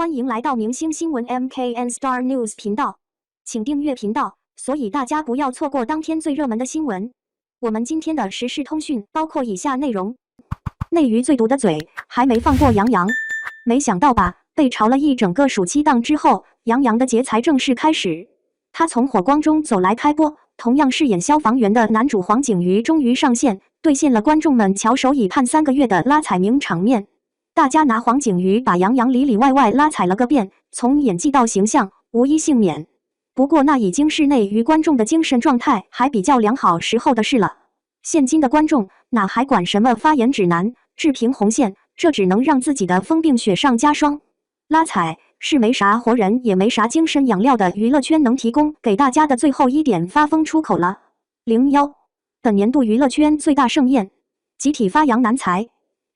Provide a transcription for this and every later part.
欢迎来到明星新闻 MKN Star News 频道，请订阅频道，所以大家不要错过当天最热门的新闻。我们今天的时事通讯包括以下内容：内娱最毒的嘴还没放过杨洋，没想到吧？被嘲了一整个暑期档之后，杨洋的劫财正式开始。他从火光中走来开播，同样饰演消防员的男主黄景瑜终于上线，兑现了观众们翘首以盼3个月的拉踩名场面。大家拿黄景瑜把杨洋里里外外拉踩了个遍，从演技到形象无一幸免。不过那已经是内娱观众的精神状态还比较良好时候的事了。现今的观众哪还管什么发言指南、置评红线，这只能让自己的疯病雪上加霜。拉踩是没啥活人也没啥精神养料的娱乐圈能提供给大家的最后一点发疯出口了。01本年度娱乐圈最大盛宴，集体发扬男才。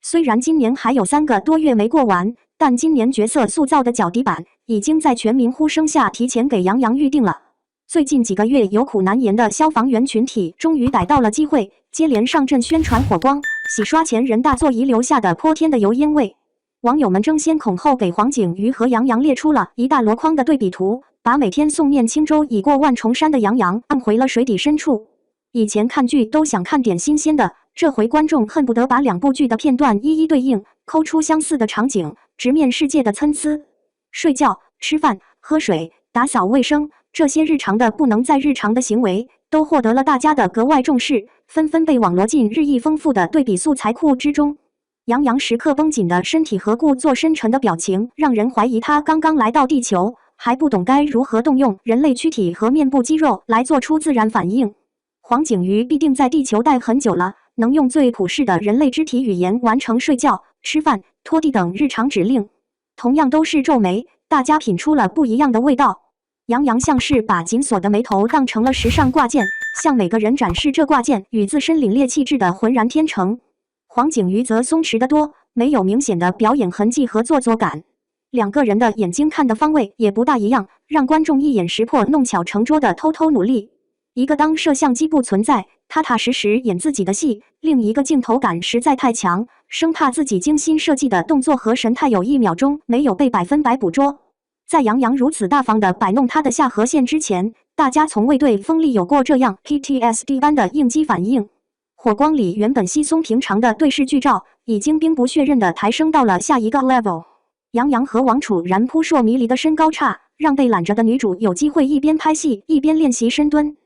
虽然今年还有3个多月没过完，但今年角色塑造的脚底板已经在全民呼声下提前给杨洋预定了。最近几个月有苦难言的消防员群体终于逮到了机会，接连上阵宣传火光，洗刷前人大座遗留下的泼天的油烟味。网友们争先恐后给黄景瑜和杨洋列出了一大箩筐的对比图，把每天送面轻舟已过万重山的杨洋按回了水底深处。以前看剧都想看点新鲜的，这回观众恨不得把2部剧的片段一一对应，抠出相似的场景，直面世界的参差。睡觉、吃饭、喝水、打扫卫生，这些日常的不能再日常的行为，都获得了大家的格外重视，纷纷被网罗进日益丰富的对比素材库之中。杨洋时刻绷紧的身体和故作深沉的表情，让人怀疑他刚刚来到地球，还不懂该如何动用人类躯体和面部肌肉来做出自然反应。黄景瑜必定在地球待很久了，能用最朴实的人类肢体语言完成睡觉、吃饭、拖地等日常指令。同样都是皱眉，大家品出了不一样的味道。杨洋像是把紧锁的眉头当成了时尚挂件，向每个人展示这挂件与自身凛冽气质的浑然天成。黄景瑜则松弛得多，没有明显的表演痕迹和做作感。2个人的眼睛看的方位也不大一样，让观众一眼识破弄巧成拙的偷偷努力。一个当摄像机不存在，踏踏实实演自己的戏；另一个镜头感实在太强，生怕自己精心设计的动作和神态有1秒钟没有被100%捕捉。在杨洋如此大方地摆弄他的下颌线之前，大家从未对锋利有过这样 PTSD 般的应激反应。火光里原本稀松平常的对视剧照，已经兵不血刃地抬升到了下一个 level。杨洋和王楚然扑朔迷离的身高差，让被揽着的女主有机会一边拍戏一边练习深蹲。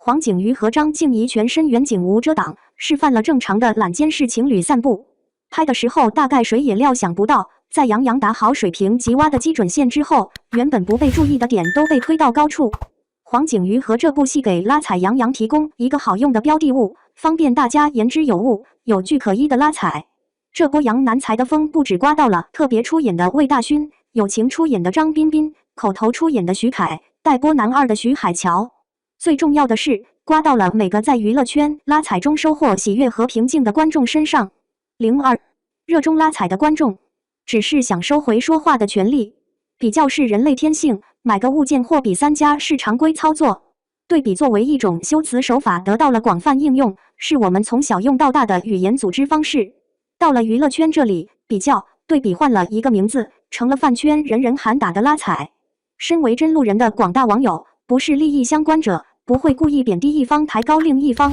黄景瑜和张婧仪全身远景无遮挡，示范了正常的揽肩式情侣散步。拍的时候大概谁也料想不到，在杨洋打好水平及挖的基准线之后，原本不被注意的点都被推到高处。黄景瑜和这部戏给拉踩杨洋提供一个好用的标的物，方便大家言之有物、有据可依的拉踩。这波洋男才的风不止刮到了特别出演的魏大勋、友情出演的张彬彬、口头出演的徐凯、待播男2的徐海乔。最重要的是，刮到了每个在娱乐圈拉踩中收获喜悦和平静的观众身上。02热衷拉踩的观众，只是想收回说话的权利。比较是人类天性，买个物件货比3家是常规操作。对比作为一种修辞手法得到了广泛应用，是我们从小用到大的语言组织方式。到了娱乐圈这里，比较、对比换了一个名字，成了饭圈人人喊打的拉踩。身为真路人的广大网友，不是利益相关者，不会故意贬低一方抬高另一方。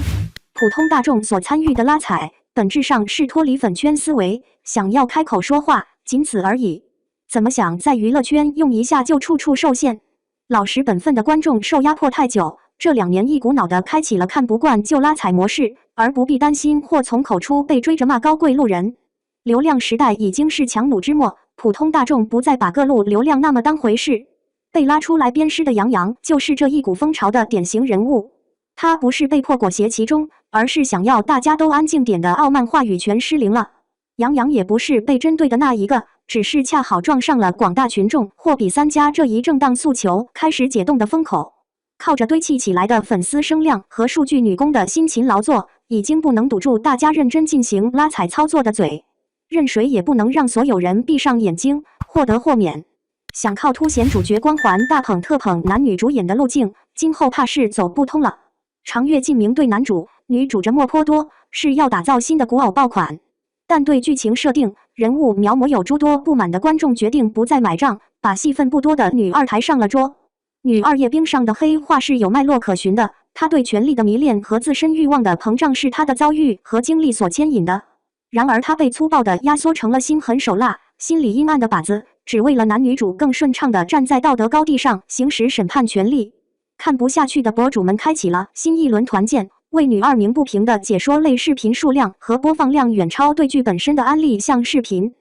普通大众所参与的拉踩，本质上是脱离粉圈思维，想要开口说话，仅此而已。怎么想在娱乐圈用一下就处处受限？老实本分的观众受压迫太久，这2年一股脑的开启了看不惯就拉踩模式，而不必担心或从口出被追着骂高贵路人。流量时代已经是强弩之末，普通大众不再把各路流量那么当回事。被拉出来鞭尸的杨洋就是这一股风潮的典型人物。他不是被迫裹挟其中，而是想要大家都安静点的傲慢话语权失灵了。杨洋也不是被针对的那一个，只是恰好撞上了广大群众货比3家这一正当诉求开始解冻的风口。靠着堆砌起来的粉丝声量和数据女工的辛勤劳作，已经不能堵住大家认真进行拉踩操作的嘴。任谁也不能让所有人闭上眼睛，或得或免。想靠凸显主角光环大捧特捧男女主演的路径，今后怕是走不通了。长月烬明对男主、女主着墨颇多，是要打造新的古偶爆款。但对剧情设定、人物描摹有诸多不满的观众决定不再买账，把把戏份不多的女二抬上了桌。女二叶冰上的黑话是有脉络可循的，她对权力的迷恋和自身欲望的膨胀是她的遭遇和经历所牵引的。然而她被粗暴地压缩成了心狠手辣、心里阴暗的靶子，只为了男女主更顺畅地站在道德高地上行使审判权力。看不下去的博主们开启了新一轮团建，为女二鸣不平的解说类视频数量和播放量远超对剧本身的安利向视频。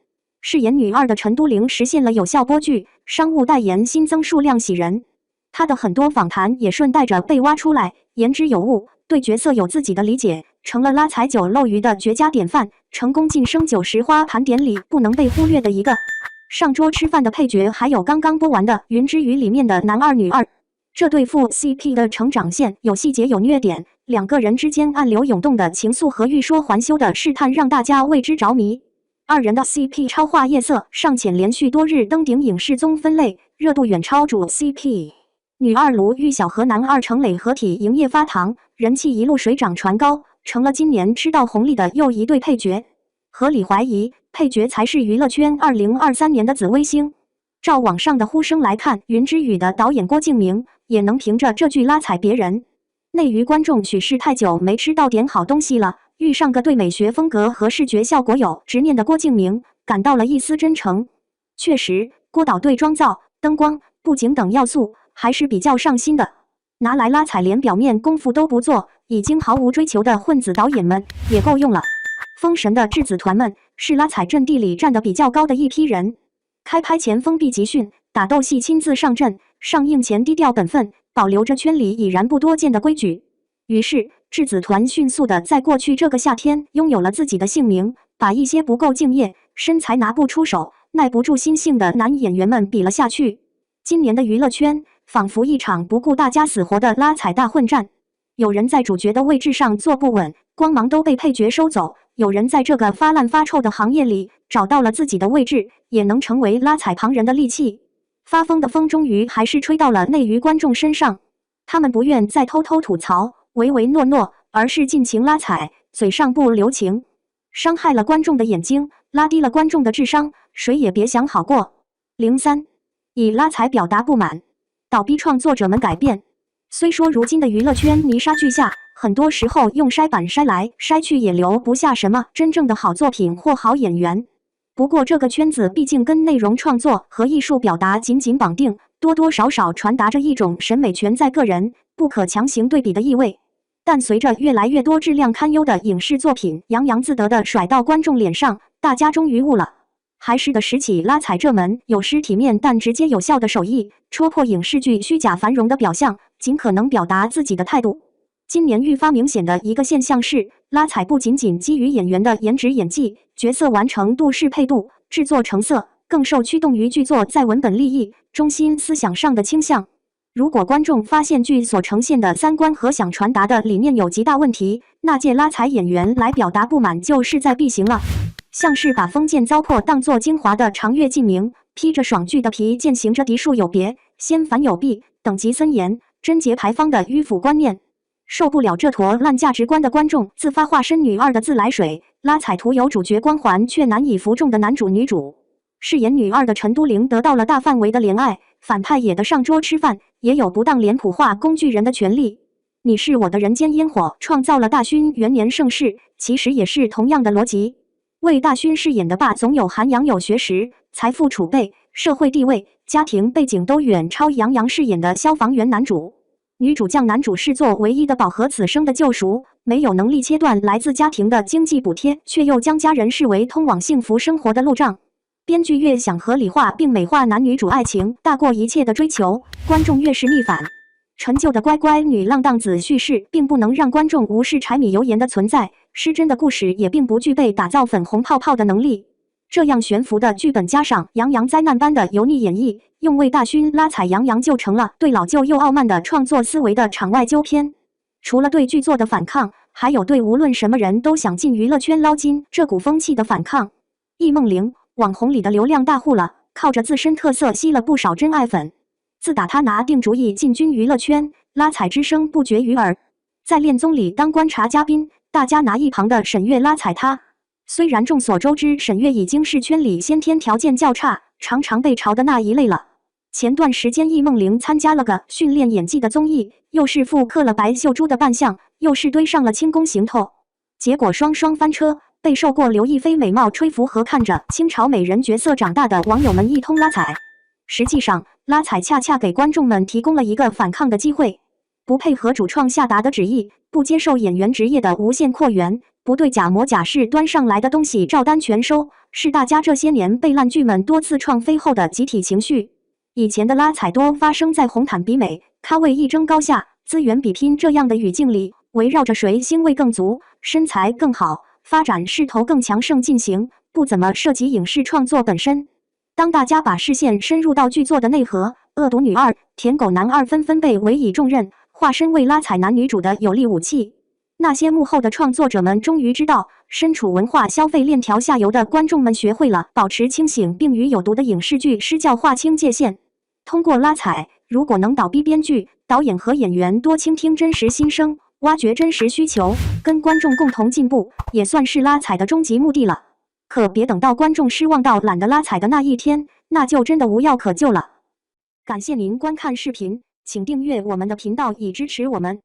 饰演女二的陈都灵实现了有效播剧，商务代言新增数量喜人。她的很多访谈也顺带着被挖出来，言之有物，对角色有自己的理解，成了拉踩酒漏鱼的绝佳典范，成功晋升90花盘点里不能被忽略的一个。上桌吃饭的配角还有刚刚播完的《云之羽》里面的男二女二，这对副 CP 的成长线有细节有虐点，两个人之间暗流涌动的情愫和欲说还休的试探让大家为之着迷。二人的 CP 超话夜色尚且连续多日登顶影视综分类，热度远超主 CP。女二卢玉晓和男二程磊合体营业发糖，人气一路水涨船高，成了今年吃到红利的又一对配角。合理怀疑，配角才是娱乐圈2023年的紫微星。照网上的呼声来看，《云之羽》的导演郭敬明也能凭着这句拉踩别人。内娱观众许是太久没吃到点好东西了，遇上个对美学风格和视觉效果有执念的郭敬明，感到了一丝真诚。确实，郭导对妆造、灯光、布景等要素还是比较上心的。拿来拉踩连表面功夫都不做，已经毫无追求的混子导演们也够用了。封神的质子团们是拉踩阵地里站得比较高的一批人。开拍前封闭集训，打斗戏亲自上阵，上映前低调本分，保留着圈里已然不多见的规矩。于是质子团迅速的在过去这个夏天拥有了自己的姓名，把一些不够敬业、身材拿不出手、耐不住心性的男演员们比了下去。今年的娱乐圈仿佛一场不顾大家死活的拉踩大混战，有人在主角的位置上坐不稳，光芒都被配角收走；有人在这个发烂发臭的行业里找到了自己的位置，也能成为拉踩旁人的利器。发疯的风终于还是吹到了内娱观众身上，他们不愿再偷偷吐槽、唯唯诺诺，而是尽情拉踩，嘴上不留情，伤害了观众的眼睛，拉低了观众的智商，谁也别想好过。03以拉踩表达不满，倒逼创作者们改变。虽说如今的娱乐圈泥沙俱下，很多时候用筛板筛来筛去也留不下什么真正的好作品或好演员。不过这个圈子毕竟跟内容创作和艺术表达紧紧绑定，多多少少传达着一种审美权在个人，不可强行对比的意味。但随着越来越多质量堪忧的影视作品洋洋自得地甩到观众脸上，大家终于悟了。还是得拾起拉踩这门有失体面但直接有效的手艺，戳破影视剧虚假繁荣的表象，尽可能表达自己的态度。今年愈发明显的一个现象是，拉踩不仅仅基于演员的颜值演技、角色完成度适配度、制作成色，更受驱动于剧作在文本立意、中心思想上的倾向。如果观众发现剧所呈现的三观和想传达的理念有极大问题，那借拉踩演员来表达不满就势在必行了。像是把封建糟粕当作精华的长月烬明，披着爽剧的皮践行着嫡庶有别、先凡有弊、等级森严、贞节牌坊的迂腐观念。受不了这坨烂价值观的观众自发化身女二的自来水，拉踩徒有主角光环却难以服众的男主女主。饰演女二的陈都灵得到了大范围的怜爱，反派也得上桌吃饭，也有不当脸谱化工具人的权利。你是我的人间烟火创造了大勋元年盛世，其实也是同样的逻辑。为大勋饰演的爸总有涵养有学识，财富储备、社会地位、家庭背景都远超杨洋饰演的消防员男主。女主将男主视作唯一的保和此生的救赎，没有能力切断来自家庭的经济补贴，却又将家人视为通往幸福生活的路障。编剧越想合理化并美化男女主爱情大过一切的追求，观众越是逆反。陈旧的乖乖女浪荡子叙事并不能让观众无视柴米油盐的存在，失真的故事也并不具备打造粉红泡泡的能力。这样悬浮的剧本加上杨洋灾难般的油腻演绎，用为大勋拉踩杨洋就成了对老旧又傲慢的创作思维的场外纠偏。除了对剧作的反抗，还有对无论什么人都想进娱乐圈捞金这股风气的反抗。易梦玲，网红里的流量大户了，靠着自身特色吸了不少真爱粉。自打他拿定主意进军娱乐圈，拉踩之声不绝于耳。在恋综里当观察嘉宾，大家拿一旁的沈月拉踩他。虽然众所周知，沈月已经是圈里先天条件较差，常常被嘲的那一类了，前段时间易梦玲参加了个训练演技的综艺，又是复刻了白秀珠的扮相，又是堆上了轻功行头，结果双双翻车，被受过刘亦菲美貌吹拂和看着清朝美人角色长大的网友们一通拉踩。实际上，拉踩恰恰给观众们提供了一个反抗的机会，不配合主创下达的旨意，不接受演员职业的无限扩员，不对假模假式端上来的东西照单全收，是大家这些年被烂剧们多次创飞后的集体情绪。以前的拉踩多发生在红毯比美、咖位一争高下、资源比拼这样的语境里，围绕着谁腥味更足、身材更好、发展势头更强盛进行，不怎么涉及影视创作本身。当大家把视线深入到剧作的内核，恶毒女二、舔狗男二纷纷被委以重任，化身为拉踩男女主的有力武器。那些幕后的创作者们终于知道，身处文化消费链条下游的观众们学会了保持清醒，并与有毒的影视剧施教划清界限。通过拉踩，如果能倒逼编剧、导演和演员多倾听真实心声，挖掘真实需求，跟观众共同进步，也算是拉踩的终极目的了。可别等到观众失望到懒得拉踩的那一天，那就真的无药可救了。感谢您观看视频，请订阅我们的频道以支持我们。